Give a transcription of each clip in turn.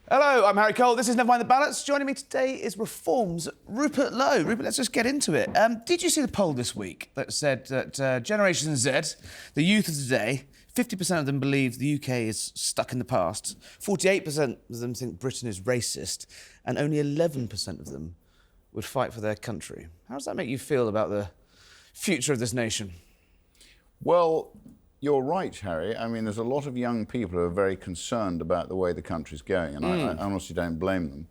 Hello, I'm Harry Cole. This is Never Mind the Balance. Joining me today is Reform's Rupert Lowe. Rupert, let's just get into it. Did you see the poll this week that said that Generation Z, the youth of today, 50% of them believe the UK is stuck in the past, 48% of them think Britain is racist, and only 11% of them would fight for their country? How does that make you feel about the future of this nation? Well, you're right, Harry. I mean, there's a lot of young people who are very concerned about the way the country's going, and I honestly don't blame them.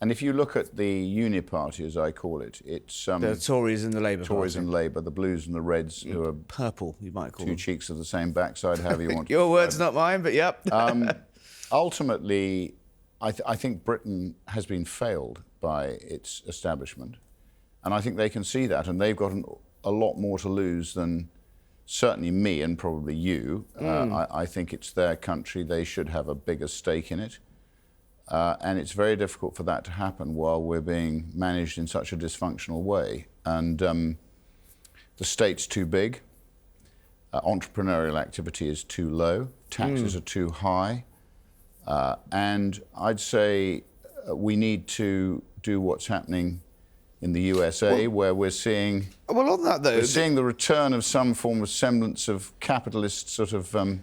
And if you look at the Uni Party, as I call it, it's... the Tories and the Labour Party. Tories and Labour, the Blues and the Reds, who are... Purple, you might call two them. cheeks of the same backside, however you want to Your words, not mine, but yep. Ultimately, I think Britain has been failed by its establishment, and I think they can see that, and they've got a lot more to lose than... certainly me and probably you. I think it's their country. They should have a bigger stake in it. And it's very difficult for that to happen while we're being managed in such a dysfunctional way. And the state's too big. Entrepreneurial activity is too low. Taxes are too high. And I'd say we need to do what's happening in the USA, where we're seeing... Well, on that, though... We're seeing the return of some form of semblance of capitalist sort of... in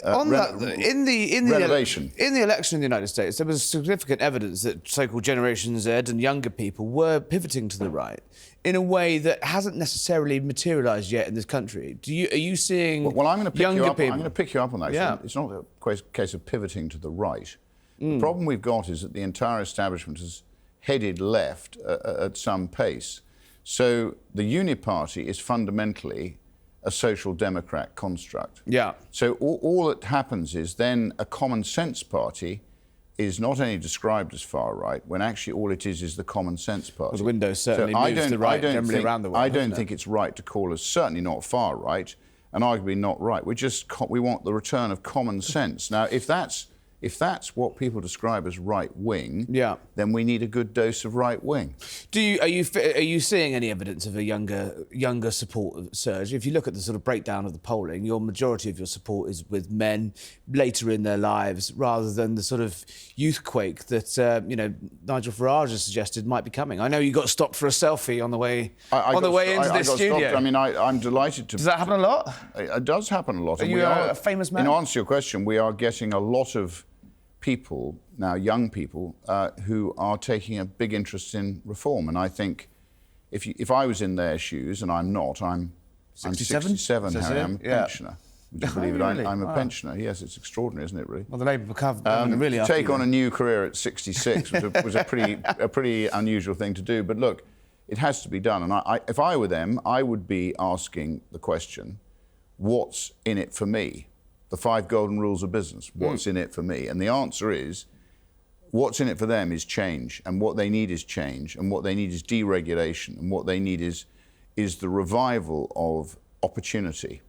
the election in the United States, there was significant evidence that so-called Generation Z and younger people were pivoting to the right in a way that hasn't necessarily materialised yet in this country. Are you seeing well, I'm going to pick younger you up. people... I'm going to pick you up on that. Yeah. It's not a case of pivoting to the right. The problem we've got is that the entire establishment has headed left at some pace. So the Uni Party is fundamentally a social democrat construct. Yeah. So all that happens is then a common sense party is not only described as far right, when actually all it is the common sense party. Well, the window certainly moves to the right generally around the world. I don't think it's right to call us certainly not far right, and arguably not right. We want the return of common sense. Now, if that's what people describe as right wing, then we need a good dose of right wing. Are you seeing any evidence of a younger support surge? If you look at the sort of breakdown of the polling, your majority of your support is with men later in their lives, rather than the sort of youth quake that Nigel Farage has suggested might be coming. I know you got stopped for a selfie on the way into this studio. Stopped. I mean, I'm delighted to. Does that happen a lot? It does happen a lot. Are you a famous man? In answer to your question, we are getting a lot of people now, young people, who are taking a big interest in reform, and I think if I was in their shoes, and I'm not, I'm 67, Harry, I'm a pensioner. Would you believe it? I'm a pensioner. Yes, it's extraordinary, isn't it? Really. Well, the Labour government really to take on a new career at 66 was a pretty unusual thing to do. But look, it has to be done, and if I were them, I would be asking the question, what's in it for me? The 5 golden rules of business. What's in it for me? And the answer is, what's in it for them is change, and what they need is change, and what they need is deregulation, and what they need is the revival of opportunity.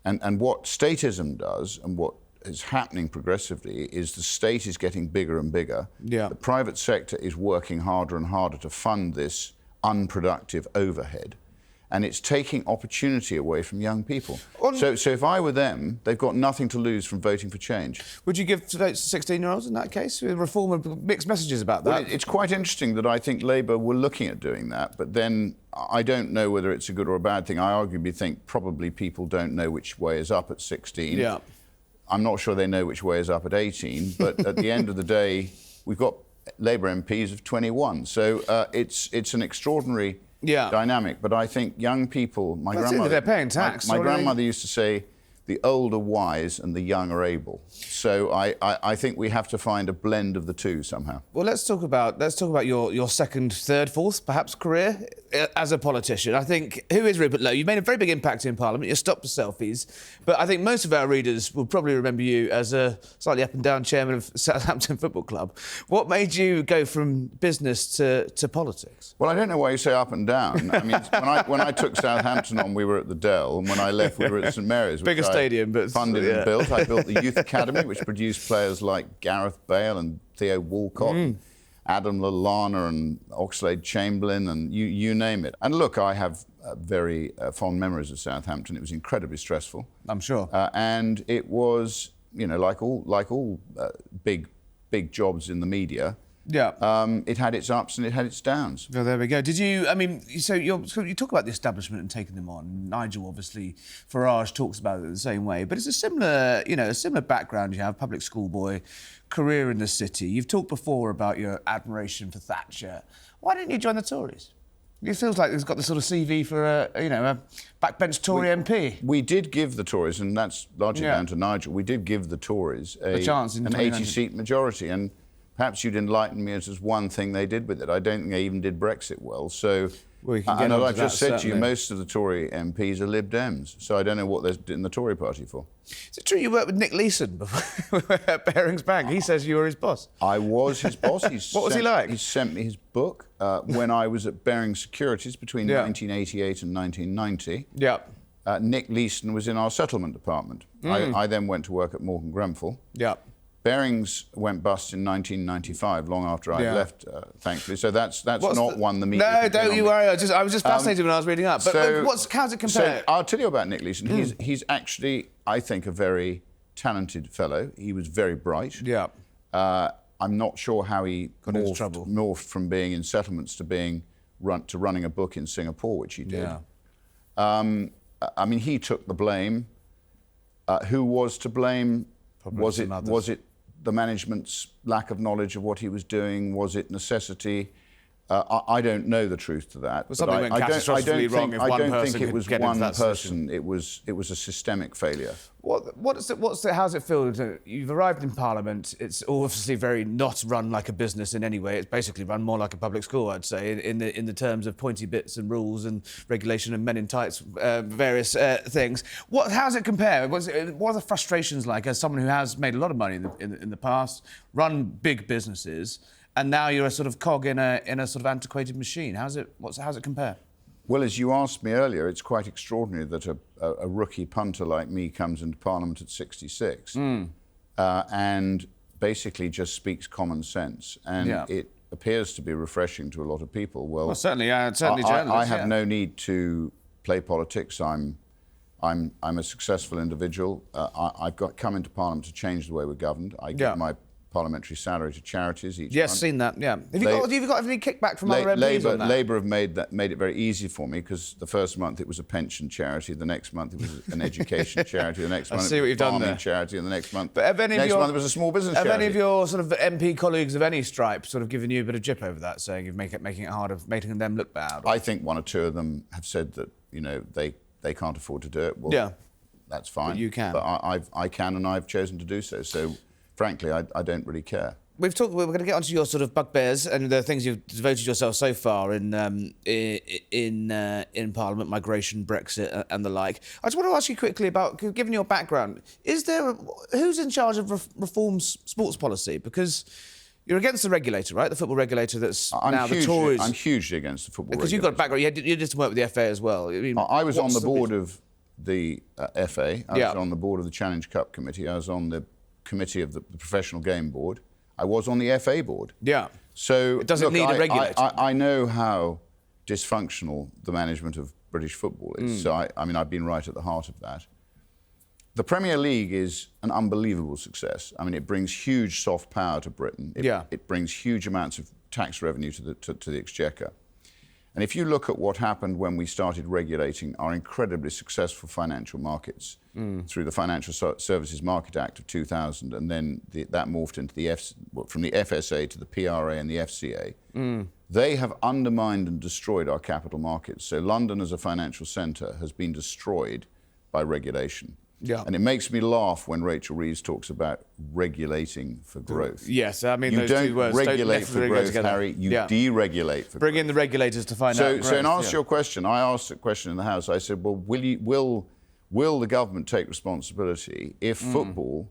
And what statism does, and what is happening progressively, is the state is getting bigger and bigger. Yeah. The private sector is working harder and harder to fund this unproductive overhead. And it's taking opportunity away from young people. So if I were them, they've got nothing to lose from voting for change. Would you give votes to 16-year-olds in that case? Reform have mixed messages about that. Well, it's quite interesting that I think Labour were looking at doing that, but then I don't know whether it's a good or a bad thing. I arguably think probably people don't know which way is up at 16. Yeah. I'm not sure they know which way is up at 18, but at the end of the day, we've got Labour MPs of 21. So it's an extraordinary dynamic, but I think young people, my grandmother... They're paying tax. My grandmother used to say, the old are wise and the young are able. So I think we have to find a blend of the two somehow. Well, let's talk about your second, third, fourth, perhaps, career as a politician. I think, who is Rupert Lowe? You've made a very big impact in Parliament. You stopped the selfies. But I think most of our readers will probably remember you as a slightly up-and-down chairman of Southampton Football Club. What made you go from business to politics? Well, I don't know why you say up and down. I mean, when I took Southampton on, we were at the Dell, and when I left, we were at St Mary's. Bigger stadium, but... Funded and built. I built the Youth Academy, which produced players like Gareth Bale and Theo Walcott, and Adam Lallana and Oxlade-Chamberlain, and you name it. And look, I have very fond memories of Southampton. It was incredibly stressful. I'm sure. And it was, like all big big jobs in the media. Yeah. It had its ups and it had its downs. Well, there we go. Did you? I mean, so you talk about the establishment and taking them on. Nigel, obviously, Farage talks about it the same way. But it's a similar, a similar background. You have public school boy, career in the city. You've talked before about your admiration for Thatcher. Why didn't you join the Tories? It feels like he's got the sort of CV for a backbench Tory MP. We did give the Tories, and that's largely down to Nigel. We did give the Tories a chance in an 80-seat majority, and perhaps you'd enlighten me as there's one thing they did with it. I don't think they even did Brexit well. So, and as I've just said to you, most of the Tory MPs are Lib Dems. So I don't know what they're in the Tory party for. Is it true you worked with Nick Leeson before at Barings Bank? He says you were his boss. I was his boss. What was he like? He sent me his book when I was at Barings Securities between 1988 and 1990. Yeah. Nick Leeson was in our settlement department. I then went to work at Morgan Grenfell. Yeah. Barings went bust in 1995, long after I left, thankfully. So that's not one the media. No, don't you worry. I was just fascinated when I was reading up. But how's it compare? So I'll tell you about Nick Leeson. He's actually, I think, a very talented fellow. He was very bright. Yeah. I'm not sure how he morphed from being in settlements to running a book in Singapore, which he did. Yeah. I mean, he took the blame. Who was to blame? Was it the management's lack of knowledge of what he was doing? Was it necessity? I don't know the truth to that. Well, something went catastrophically wrong if one person I don't think it was one person. Position. It was a systemic failure. How's it feel? You've arrived in Parliament. It's obviously very not run like a business in any way. It's basically run more like a public school, I'd say, in the terms of pointy bits and rules and regulation and men in tights, various things. How's it compare? What are the frustrations like as someone who has made a lot of money in the past, run big businesses, and now you're a sort of cog in a sort of antiquated machine? How's it compare? Well, as you asked me earlier, it's quite extraordinary that a rookie punter like me comes into Parliament at 66 and basically just speaks common sense. And it appears to be refreshing to a lot of people. Well, certainly journalists. I have no need to play politics. I'm a successful individual. I've come into Parliament to change the way we're governed. I give my parliamentary salary to charities each month. Yes, seen that, yeah. Have you got any kickback from other MPs on that? Labour have made it very easy for me, because the first month it was a pension charity, the next month it was an education charity, the next month it was a farming charity, and the next month it was a small business charity. Have any of your sort of MP colleagues of any stripe sort of given you a bit of jip over that, saying you're making it harder, making them look bad? I think one or two of them have said that, they can't afford to do it. Well, that's fine. But you can. But I can, and I've chosen to do so. So, frankly, I don't really care. We're going to get onto your sort of bugbears and the things you've devoted yourself so far in Parliament, migration, Brexit, and the like. I just want to ask you quickly about, given your background, who's in charge of reform sports policy? Because you're against the regulator, right? The football regulator that's now the Tories. I'm hugely against the football regulator. Because you've got a background. You did some work with the FA as well. I mean, I was on the board of the FA. I was on the board of the Challenge Cup Committee. I was on the committee of the Professional Game Board. I was on the FA board. Yeah. So it doesn't need a regulator. I know how dysfunctional the management of British football is. So I've been right at the heart of that. The Premier League is an unbelievable success. I mean, it brings huge soft power to Britain. It brings huge amounts of tax revenue to the Exchequer. And if you look at what happened when we started regulating our incredibly successful financial markets through the Financial Services Market Act of 2000, and then that morphed into from the FSA to the PRA and the FCA, they have undermined and destroyed our capital markets. So London as a financial centre has been destroyed by regulation. Yeah. And it makes me laugh when Rachel Reeves talks about regulating for growth. Yes, I mean, you those don't two words regulate for growth, Harry. You deregulate for growth. Bring in the regulators to find out growth. So in answer to your question, I asked a question in the House. I said, well, will the government take responsibility if football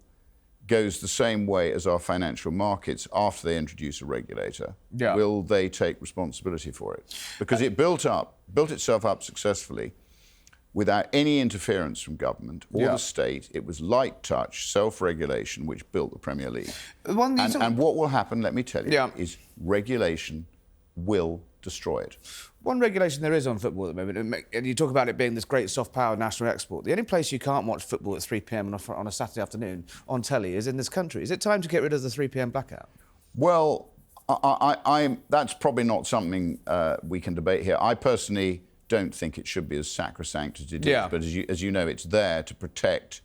goes the same way as our financial markets after they introduce a regulator? Yeah. Will they take responsibility for it? Because it built itself up successfully without any interference from government or the state. It was light touch, self-regulation, which built the Premier League. And what will happen, let me tell you, is regulation will destroy it. One regulation there is on football at the moment, and you talk about it being this great soft power national export. The only place you can't watch football at 3 p.m. on a Saturday afternoon on telly is in this country. Is it time to get rid of the 3 p.m. blackout? Well, that's probably not something we can debate here. I personally don't think it should be as sacrosanct as it is, but as you know, it's there to protect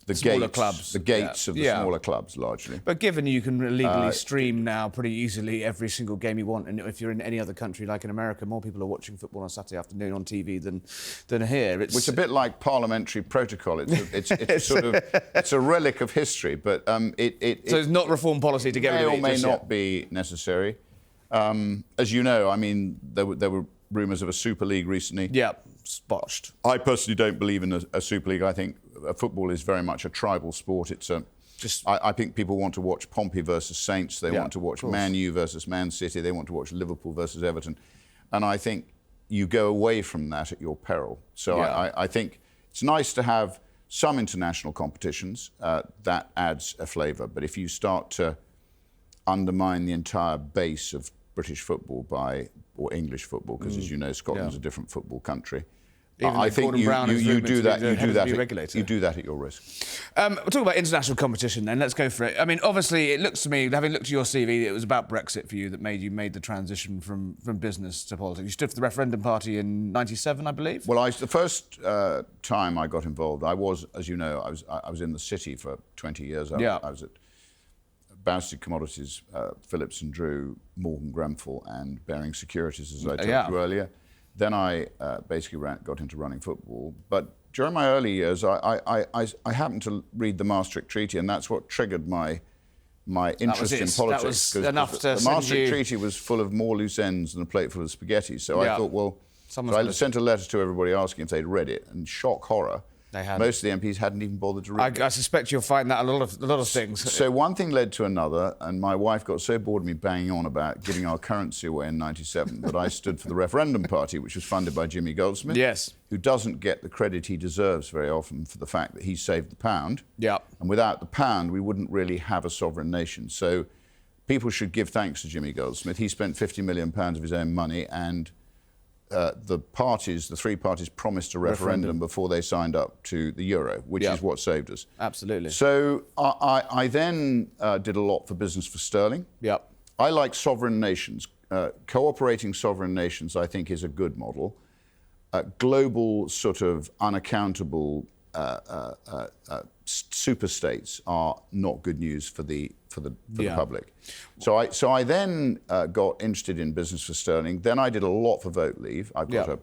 the smaller gates, clubs. the gates of the smaller clubs, largely. But given you can legally stream now pretty easily every single game you want, and if you're in any other country, like in America, more people are watching football on Saturday afternoon on TV than here. Which is a bit like parliamentary protocol. It's a relic of history, but so it's not reform policy to get rid of it. May or may not be necessary. As you know, I mean, there were rumours of a Super League recently. Yeah, botched. I personally don't believe in a Super League. I think football is very much a tribal sport. I think people want to watch Pompey versus Saints. They want to watch Man U versus Man City. They want to watch Liverpool versus Everton. And I think you go away from that at your peril. So I think it's nice to have some international competitions. That adds a flavour. But if you start to undermine the entire base of British football or English football, because as you know, Scotland's a different football country. I think you do that at your risk. We'll talk about international competition then. Let's go for it. I mean, obviously, it looks to me, having looked at your CV, it was about Brexit for you that made the transition from business to politics. You stood for the referendum party in '97, I believe. Well, the first time I got involved, I was, as you know, I was in the city for 20 years. I was at Bousted Commodities, Phillips and Drew, Morgan Grenfell, and Baring Securities, as I told you earlier. Then I basically got into running football. But during my early years, I happened to read the Maastricht Treaty, and that's what triggered my interest in politics. That was enough to the Maastricht Treaty was full of more loose ends than a plate full of spaghetti. So I thought, well, I sent a letter to everybody asking if they'd read it, and shock horror, most of the MPs hadn't even bothered to read it. I suspect you'll find that a lot of things. So one thing led to another, and my wife got so bored of me banging on about giving our currency away in '97 that I stood for the referendum party, which was funded by Jimmy Goldsmith, who doesn't get the credit he deserves very often for the fact that he saved the pound. And without the pound, we wouldn't really have a sovereign nation. So people should give thanks to Jimmy Goldsmith. He spent £50 million of his own money, and the three parties promised a referendum before they signed up to the euro, which is what saved us. Absolutely. So I then did a lot for Business for Sterling. I like sovereign nations. Cooperating sovereign nations, I think, is a good model. Global, sort of unaccountable super states are not good news for the public. So I then got interested in Business for Sterling. Then I did a lot for Vote Leave. I've got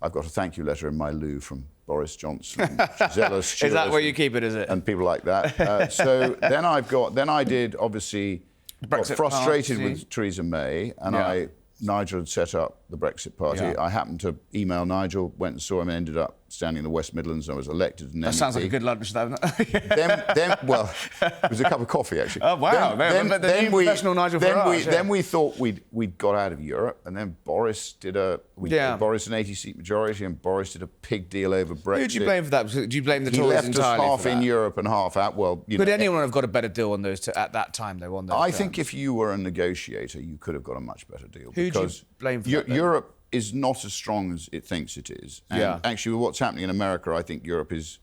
a thank you letter in my loo from Boris Johnson, Gisela Stewart. Is that where you keep it? Is it? And people like that. So then I did obviously got frustrated with Theresa May, and Nigel had set up the Brexit Party. I happened to email Nigel, went and saw him, and ended up standing in the West Midlands. I was elected an MEP. That sounds like a good lunch, doesn't it? Well, it was a cup of coffee, actually. Oh, wow. Then we thought we'd got out of Europe, and then Boris did Boris an 80-seat majority, and Boris did a pig deal over Brexit. Who do you blame for that? Do you blame the Tories entirely? He left us half in Europe and half out. Well, Could anyone have got a better deal on those at that time, though, on those I terms? think if you were a negotiator, you could have got a much better deal. Who do you blame for that? Europe is not as strong as it thinks it is. And actually, with what's happening in America, I think Europe is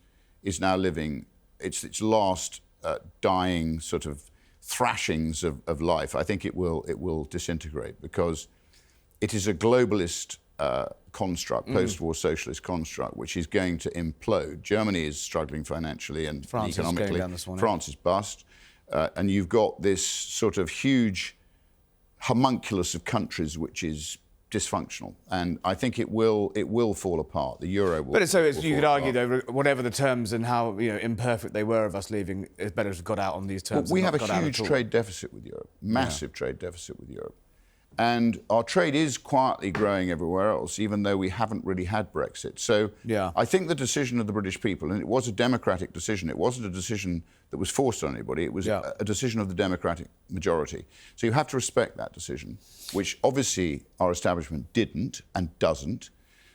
now living its last dying sort of thrashings of life. I think it will disintegrate because it is a globalist construct, post-war socialist construct, which is going to implode. Germany is struggling financially and economically. France is bust. And you've got this sort of huge homunculus of countries which is dysfunctional, and I think it will fall apart. The euro will. But you could argue, though, whatever the terms and how imperfect they were of us leaving, it's better to have got out on these terms. Well, we have a huge trade deficit with Europe, massive trade deficit with Europe, and our trade is quietly growing everywhere else, even though we haven't really had Brexit. So I think the decision of the British people, and it was a democratic decision. It wasn't a decision that was forced on anybody. It was a decision of the democratic majority. So you have to respect that decision, which obviously our establishment didn't and doesn't.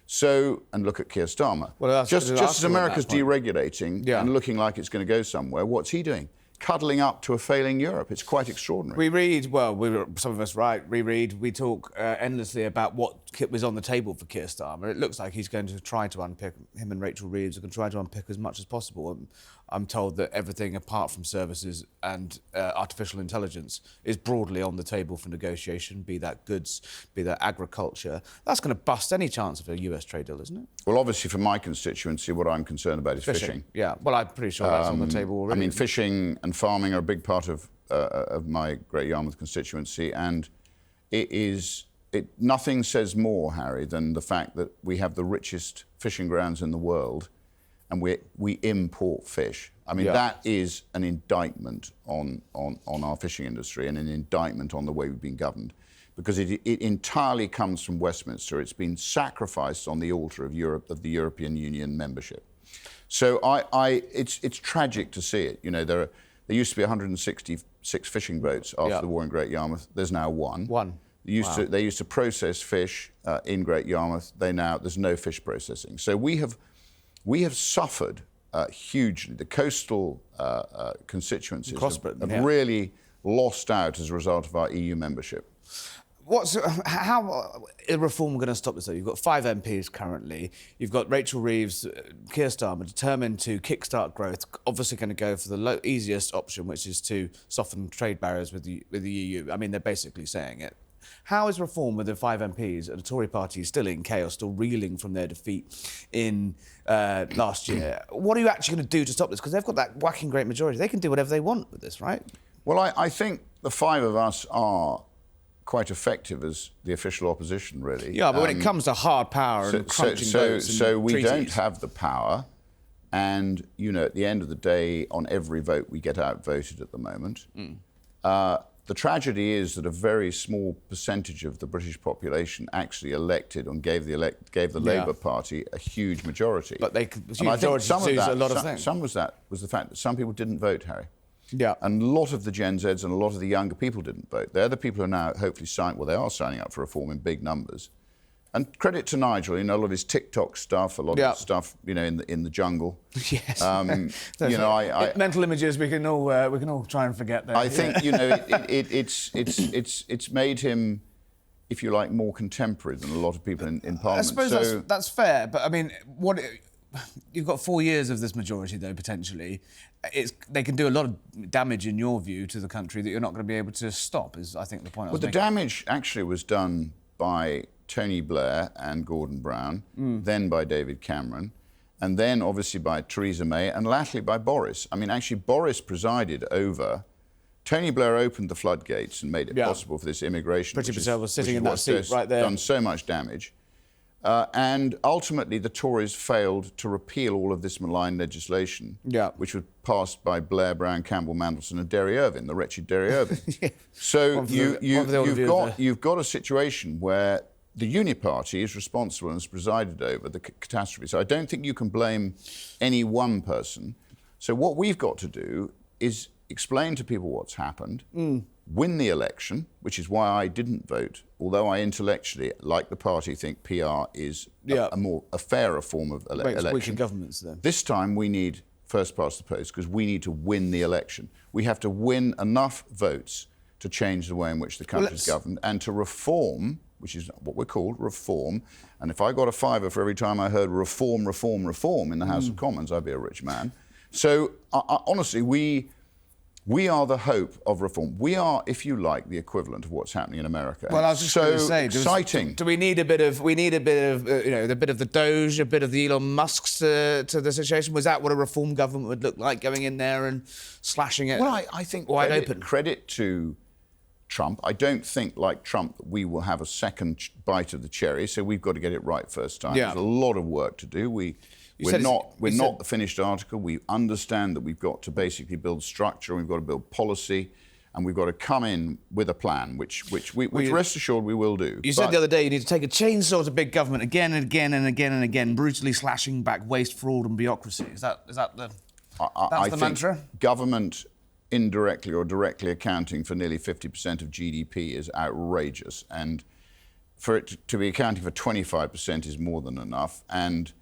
So, and look at Keir Starmer. Well, just as America's deregulating and looking like it's going to go somewhere, what's he doing? cuddling up to a failing Europe. It's quite extraordinary. We read, well, some of us we talk endlessly about what was on the table for Keir Starmer. It looks like he's going to try to unpick, him and Rachel Reeves are going to try to unpick as much as possible. I'm told that everything apart from services and artificial intelligence is broadly on the table for negotiation, be that goods, be that agriculture. That's going to bust any chance of a US trade deal, isn't it? Well, obviously, for my constituency, what I'm concerned about is fishing. Yeah, well, I'm pretty sure that's on the table already. I mean, fishing and farming are a big part of my Great Yarmouth constituency, and nothing says more, Harry, than the fact that we have the richest fishing grounds in the world, and we import fish. I mean, that is an indictment on our fishing industry and an indictment on the way we've been governed, because it entirely comes from Westminster. It's been sacrificed on the altar of Europe, of the European Union membership. So it's tragic to see it. You know, there used to be 166 fishing boats after the war in Great Yarmouth. There's now one. They used to process fish in Great Yarmouth. There's no fish processing. So we have suffered hugely. The coastal constituencies have really lost out as a result of our EU membership. How is reform going to stop this, though? You've got 5 MPs currently. You've got Rachel Reeves, Keir Starmer, determined to kickstart growth, obviously going to go for the easiest option, which is to soften trade barriers with the EU. I mean, they're basically saying it. How is reform with the 5 MPs and the Tory party still in chaos, still reeling from their defeat in last year? What are you actually going to do to stop this? Because they've got that whacking great majority. They can do whatever they want with this, right? Well, I think the 5 of us are quite effective as the official opposition, really. Yeah, but when it comes to hard power and crunching votes and we treaties. don't have the power, and you know, at the end of the day, on every vote, we get outvoted at the moment. The tragedy is that a very small percentage of the British population actually elected and gave the Labour Party a huge majority. But they and I think some of that, a lot of things. Some was the fact that some people didn't vote, Harry. Yeah. And a lot of the Gen Zs and a lot of the younger people didn't vote. They're the people who are now hopefully they are signing up for reform in big numbers. And credit to Nigel, you know, a lot of his TikTok stuff, a lot of stuff, you know, in the jungle. Yes. You know, mental images we can all try and forget. There. I think you know it's made him, if you like, more contemporary than a lot of people in Parliament. I suppose that's fair, but I mean, you've got 4 years of this majority, though, potentially. They can do a lot of damage, in your view, to the country that you're not going to be able to stop, is, I think, the point I was making. Well, the damage actually was done by Tony Blair and Gordon Brown, then by David Cameron, and then, obviously, by Theresa May, and latterly by Boris. I mean, actually, Boris presided over... Tony Blair opened the floodgates and made it possible for this immigration... Pretty Patel was sitting in that seat right there. ...done so much damage. And ultimately, the Tories failed to repeal all of this malign legislation, which was passed by Blair, Brown, Campbell, Mandelson and Derry Irvine, the wretched Derry Irvine. So you've got a situation where the Uni Party is responsible and has presided over the catastrophe. So I don't think you can blame any one person. So what we've got to do is explain to people what's happened, win the election, which is why I didn't vote, although I intellectually, like the party, think PR is a fairer form of election. Weaken governments, then. This time we need first past the post, because we need to win the election. We have to win enough votes to change the way in which the country is governed and to reform, which is what we're called, reform. And if I got a fiver for every time I heard reform, reform, reform in the House of Commons, I'd be a rich man. So honestly, we are the hope of reform. We are, if you like, the equivalent of what's happening in America. Well, I was just going to say, exciting. Do we need a bit of, you know, the bit of the Doge, a bit of the Elon Musks to the situation? Was that what a reform government would look like, going in there and slashing it? Well, I think wide open. Credit to Trump. I don't think, like Trump, that we will have a second bite of the cherry. So we've got to get it right first time. There's a lot of work to do. We're not the finished article. We understand that we've got to basically build structure, and we've got to build policy, and we've got to come in with a plan, which rest assured we will do. You said the other day you need to take a chainsaw to big government again and again and again and again, brutally slashing back waste, fraud, and bureaucracy. Is that the mantra? Government indirectly or directly accounting for nearly 50% of GDP is outrageous, and for it to be accounting for 25% is more than enough. And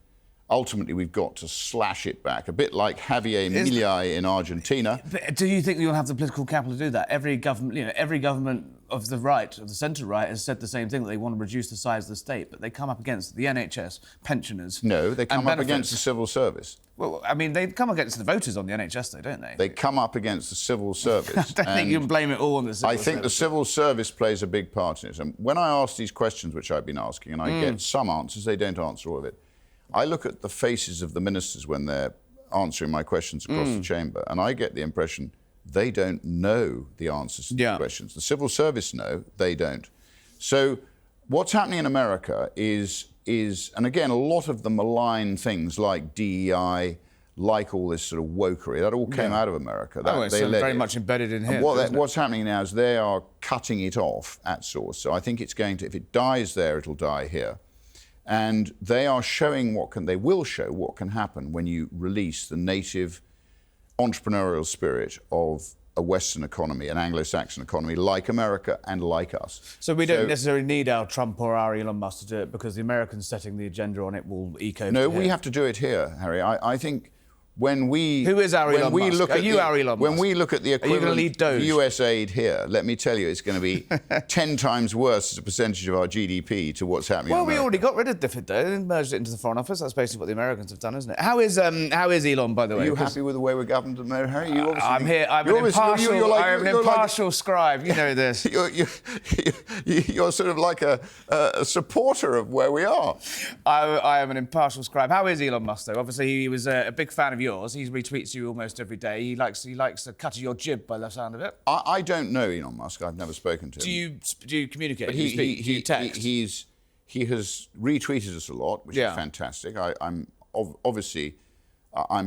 ultimately we've got to slash it back, a bit like Javier Milei in Argentina. But do you think you'll have the political capital to do that? Every government of the right, of the centre-right, has said the same thing, that they want to reduce the size of the state, but they come up against the NHS, pensioners. No, they come up against the civil service. Well, I mean, they come against the voters on the NHS, though, don't they? They come up against the civil service. I don't think you can blame it all on the civil service. I think the civil service plays a big part in it. And when I ask these questions, which I've been asking, and I get some answers, they don't answer all of it. I look at the faces of the ministers when they're answering my questions across the chamber, and I get the impression they don't know the answers to the questions. The civil service know, they don't. So what's happening in America is, and again, a lot of the malign things like DEI, like all this sort of wokery, that all came out of America. It's very much embedded in here. What's happening now is they are cutting it off at source. So I think it's going to, if it dies there, it'll die here. And they are showing they will show what can happen when you release the native entrepreneurial spirit of a Western economy, an Anglo-Saxon economy, like America and like us. So we don't necessarily need our Trump or our Elon Musk to do it, because the Americans setting the agenda on it will eke over. No, we have to do it here, Harry. I think when we... Who is our Elon Musk? Are you our Elon Musk? When we look at the equivalent of US aid here, let me tell you, it's going to be 10 times worse as a percentage of our GDP to what's happening in America. Well, we already got rid of DFID, though, and merged it into the Foreign Office. That's basically what the Americans have done, isn't it? How is Elon, by the way? Are you happy with the way we're governed, Harry? I'm here. I'm an impartial scribe. You know this. You're sort of like a supporter of where we are. I am an impartial scribe. How is Elon Musk, though? Obviously, he was a big fan of yours. He retweets you almost every day. He likes the cut of your jib, by the sound of it. I don't know Elon Musk. I've never spoken to him. Do you communicate? But do you text? He has retweeted us a lot, which is fantastic. I'm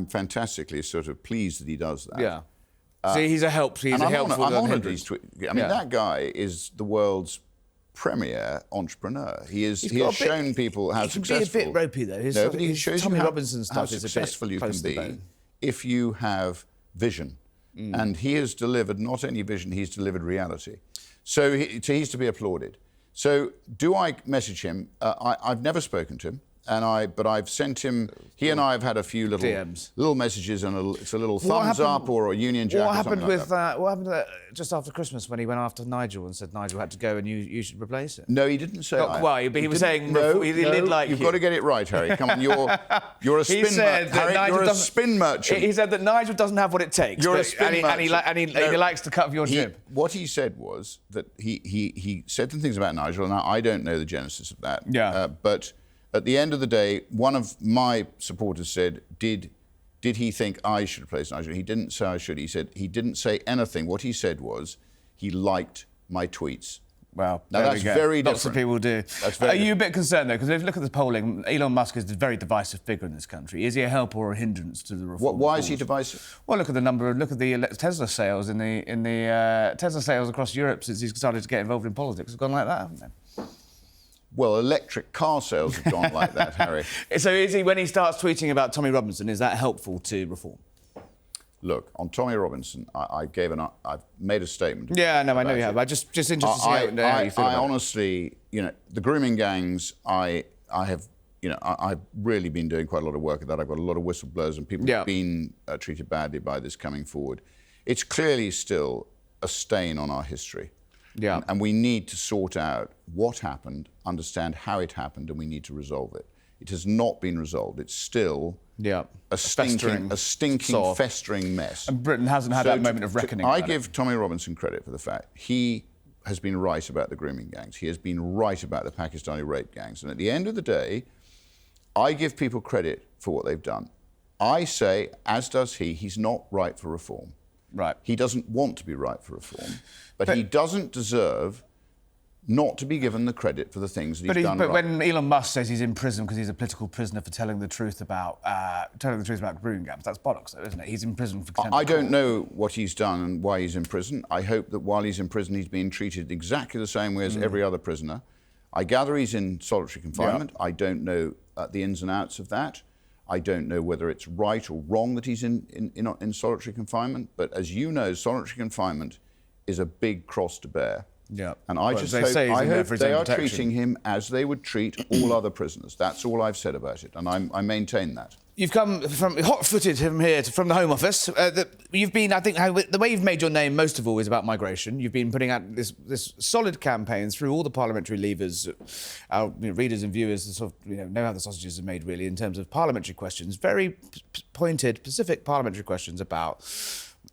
fantastically sort of pleased that he does that. Yeah. See, he's a help. I'm honoured these tweets. I mean, that guy is the world's premier entrepreneur. He has shown people how successful. He can be a bit ropey, though. But he shows Tommy you Robinson stuff how is successful a bit you can be if you have vision. And he has delivered not only vision, he's delivered reality. So he's to be applauded. So do I message him? I've never spoken to him. But I've sent him. He and I have had a few little messages, and it's a little thumbs up or a Union Jack. What happened with that. What happened just after Christmas when he went after Nigel and said Nigel had to go and you should replace it? No, he didn't say that. Why? But he was saying he did like you've got to get it right, Harry. Come on, you're a spin merchant. Harry, you're a spin merchant. He said that Nigel doesn't have what it takes. You're a spin merchant. And he likes the cut of your jib. What he said was that he said some things about Nigel, and I don't know the genesis of that. Yeah. But at the end of the day, one of my supporters said, did he think I should replace Nigel? He didn't say I should. He said he didn't say anything. What he said was he liked my tweets. Well, now that's very different. Lots of people do. Are you a bit concerned, though? Because if you look at the polling, Elon Musk is a very divisive figure in this country. Is he a help or a hindrance to the reform? Why is he divisive? Well, look at the Tesla sales in the Tesla sales across Europe since he's started to get involved in politics. Have gone like that, haven't they? Well, electric car sales have gone like that, Harry. So is he, when he starts tweeting about Tommy Robinson, is that helpful to reform? Look, on Tommy Robinson, I've made a statement. Yeah, no, I know you have. I'm just interested to see how you feel about it. Honestly, the grooming gangs, I've really been doing quite a lot of work at that. I've got a lot of whistleblowers and people who've been treated badly by this coming forward. It's clearly still a stain on our history. Yeah. And we need to sort out what happened, understand how it happened, and we need to resolve it. It has not been resolved. It's still a stinking, festering mess. And Britain hasn't had that moment of reckoning. I give Tommy Robinson credit for the fact he has been right about the grooming gangs. He has been right about the Pakistani rape gangs. And at the end of the day, I give people credit for what they've done. I say, as does he, he's not right for reform. Right. He doesn't want to be right for reform, but he doesn't deserve not to be given the credit for the things that he's done right. But when Elon Musk says he's in prison because he's a political prisoner for telling the truth about grooming gangs, that's bollocks, though, isn't it? He's in prison for contempt. I don't know what he's done and why he's in prison. I hope that while he's in prison, he's being treated exactly the same way as every other prisoner. I gather he's in solitary confinement. I don't know the ins and outs of that. I don't know whether it's right or wrong that he's in solitary confinement. But as you know, solitary confinement is a big cross to bear. Yeah. And I Well, just they hope, say he's I in there hope for his they own are protection. treating him as they would treat all other prisoners. That's all I've said about it, and I maintain that. You've come from hot-footed from here from the Home Office. You've been, I think, the way you've made your name most of all is about migration. You've been putting out this solid campaign through all the parliamentary levers. Our readers and viewers sort of know how the sausages are made, really, in terms of parliamentary questions. Very pointed, specific parliamentary questions about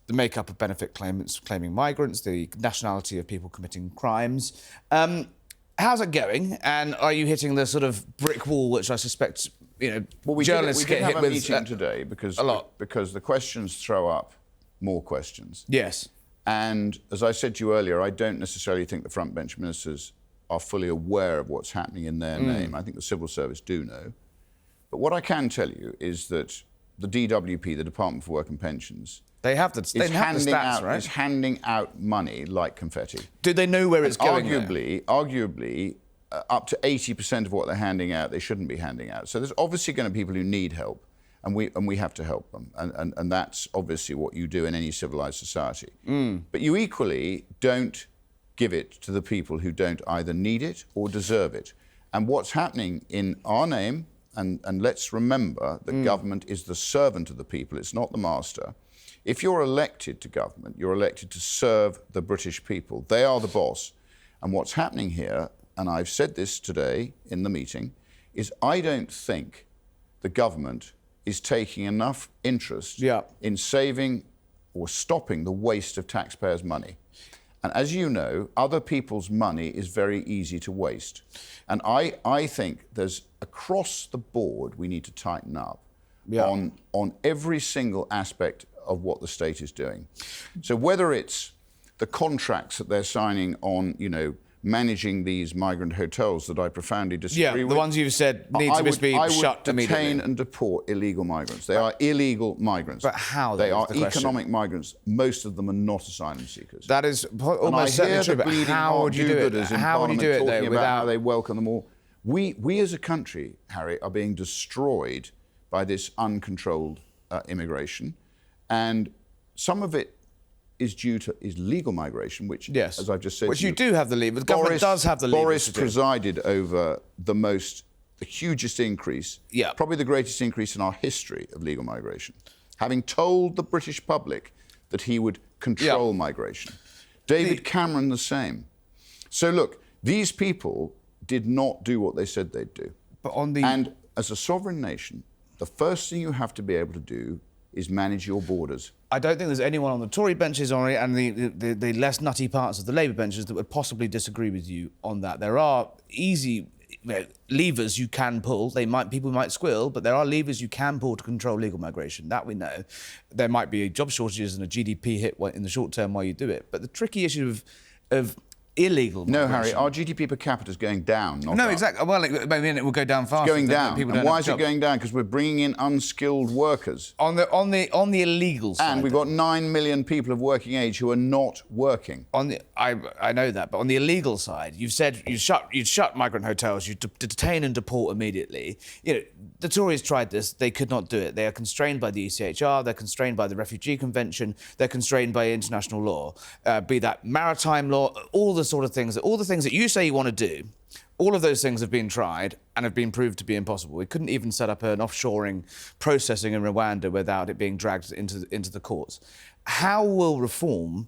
the makeup of benefit claimants claiming migrants, the nationality of people committing crimes. How's it going? And are you hitting the sort of brick wall, which I suspect journalists we get did hit have with a meeting today because a lot. because the questions throw up more questions. Yes. And as I said to you earlier, I don't necessarily think the front bench ministers are fully aware of what's happening in their name. I think the civil service do know. But what I can tell you is that the DWP, the Department for Work and Pensions, They have the stats, right? is handing out money like confetti. Do they know where it's going? Arguably, up to 80% of what they're handing out, they shouldn't be handing out. So there's obviously going to be people who need help, and we have to help them. And that's obviously what you do in any civilized society. But you equally don't give it to the people who don't either need it or deserve it. And what's happening in our name, and let's remember that government is the servant of the people, it's not the master. If you're elected to government, you're elected to serve the British people. They are the boss. And what's happening here, and I've said this today in the meeting, is I don't think the government is taking enough interest in saving or stopping the waste of taxpayers' money. And as you know, other people's money is very easy to waste. And I think there's, across the board, we need to tighten up on every single aspect of what the state is doing. So whether it's the contracts that they're signing on, managing these migrant hotels that I profoundly disagree with. The ones you've said need to be shut immediately. I would detain and deport illegal migrants. They are illegal migrants. But how? They are economic migrants. Most of them are not asylum seekers. That is almost certainly true, but how would you do it? How would you do it, though, without... how they welcome them all. We as a country, Harry, are being destroyed by this uncontrolled immigration, and some of it is due to legal migration, which, as I've just said, which you do have the lever. The government does have the lever. Boris presided over the hugest increase, probably the greatest increase in our history of legal migration, having told the British public that he would control migration. David Cameron the same. So look, these people did not do what they said they'd do. And as a sovereign nation, the first thing you have to be able to do is manage your borders. I don't think there's anyone on the Tory benches and the less nutty parts of the Labour benches that would possibly disagree with you on that. There are easy levers you can pull. People might squeal, but there are levers you can pull to control legal migration. That we know. There might be job shortages and a GDP hit in the short term while you do it. But the tricky issue of illegal migration... No, Harry, our GDP per capita is going down, not up. Exactly. Well, maybe it will go down faster. It's going down. And why is it going down? Because we're bringing in unskilled workers. On the illegal side. And we've got 9 million people of working age who are not working. I know that, but on the illegal side, you've said you'd shut migrant hotels, you'd detain and deport immediately. The Tories tried this, they could not do it. They are constrained by the ECHR, they're constrained by the Refugee Convention, they're constrained by international law, be that maritime law, all the things that you say you want to do. All of those things have been tried and have been proved to be impossible. We couldn't even set up an offshoring processing in Rwanda without it being dragged into the courts. How will reform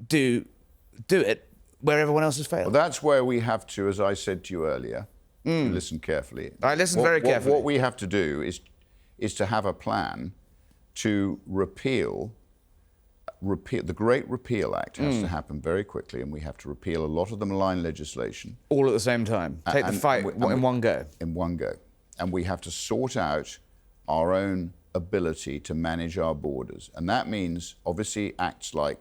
do it where everyone else has failed? Well, that's where we have to, as I said to you earlier, listen carefully. I listen very carefully. What we have to do is to have a plan to repeal. The Great Repeal Act has to happen very quickly, and we have to repeal a lot of the malign legislation. All at the same time. Take the fight in one go. In one go. And we have to sort out our own ability to manage our borders. And that means, obviously, acts like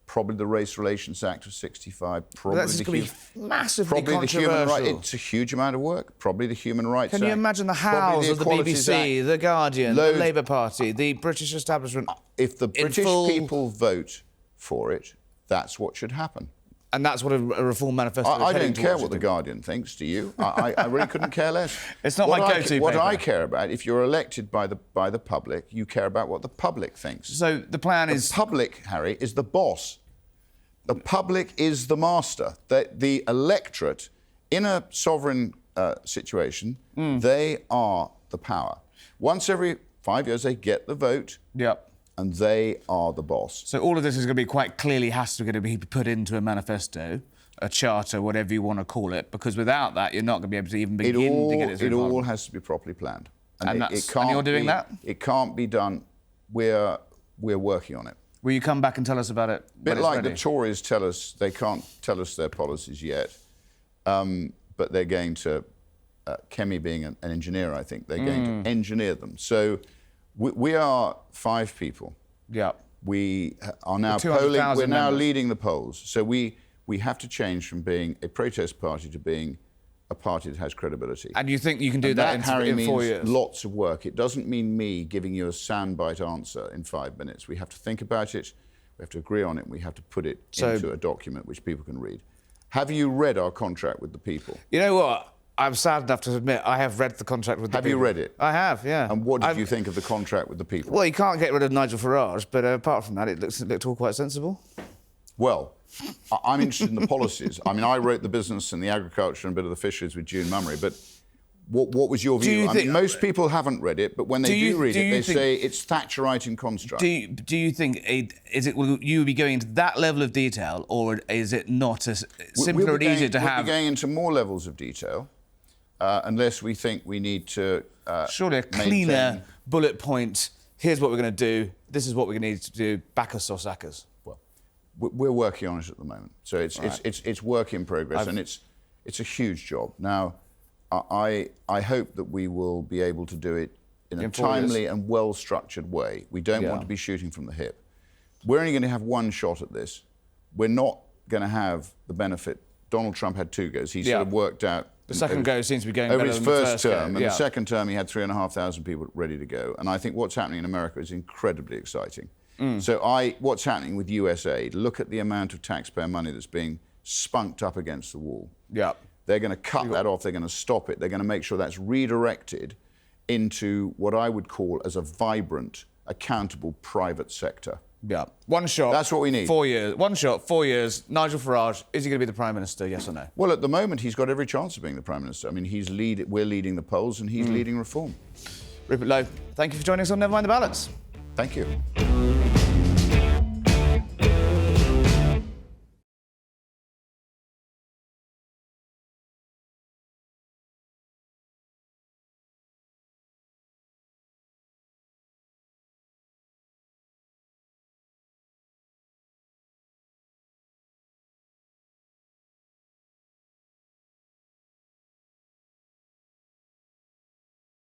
probably the Race Relations Act of 65, probably that's going to be massively controversial. The human rights. It's a huge amount of work. Probably the Human Rights Act. Can you imagine the hows of the BBC, Act, the Guardian, the Labour Party, the British establishment? If the British people vote for it, that's what should happen. And that's what a reform manifesto is I heading don't care towards, what the Guardian thinks, do you? I really couldn't care less. It's not my go-to What paper. I care about, if you're elected by the public, you care about what the public thinks. So the plan is... The public, Harry, is the boss. The public is the master. The electorate, in a sovereign situation, they are the power. Once every 5 years, they get the vote. Yep. And they are the boss. So all of this is going to be quite clearly has to be put into a manifesto, a charter, whatever you want to call it, because without that, you're not going to be able to even begin to get it through. It all has to be properly planned. And you're doing that? It can't be done. We're working on it. Will you come back and tell us about it? A bit like the Tories tell us, they can't tell us their policies yet, but they're going to, Kemi being an engineer, I think, they're going to engineer them. So we are 5 people. Yeah. We are now polling, we're now leading the polls. So we have to change from being a protest party to being a party that has credibility. And you think you can do that in 4 years? Lots of work. It doesn't mean me giving you a soundbite answer in 5 minutes. We have to think about it, we have to agree on it, and we have to put it into a document which people can read. Have you read our contract with the people? You know what? I'm sad enough to admit I have read the contract with the people. Have you read it? I have, yeah. And what did you think of the contract with the people? Well, you can't get rid of Nigel Farage, but apart from that, it looked all quite sensible. Well, I'm interested in the policies. I mean, I wrote the business and the agriculture and a bit of the fisheries with June Mummery, but what was your view? I mean, most people haven't read it, but when they do read it, they say it's Thatcherite in construct. Do you think will you be going into that level of detail, or is it not as simpler and easier to have? We'll be going into more levels of detail, unless we think we need to surely a cleaner bullet point. Here's what we're going to do. This is what we're going to need to do. Back us or sack us. Well, we're working on it at the moment, so it's work in progress, and it's a huge job. Now, I hope that we will be able to do it in a timely and well-structured way. We don't want to be shooting from the hip. We're only going to have one shot at this. We're not going to have the benefit. Donald Trump had 2 goes. He sort of worked out. The second go seems to be going over better his than first the term, go. and the second term he had 3,500 people ready to go. And I think what's happening in America is incredibly exciting. So what's happening with US aid? Look at the amount of taxpayer money that's being spunked up against the wall. Yeah. They're going to cut that off. They're going to stop it. They're going to make sure that's redirected into what I would call as a vibrant, accountable private sector. Yeah. One shot. That's what we need. 4 years. One shot, 4 years. Nigel Farage, is he going to be the Prime Minister, yes or no? Well, at the moment, he's got every chance of being the Prime Minister. I mean, we're leading the polls and he's leading reform. Rupert Lowe, thank you for joining us on Never Mind the Ballots. Thank you.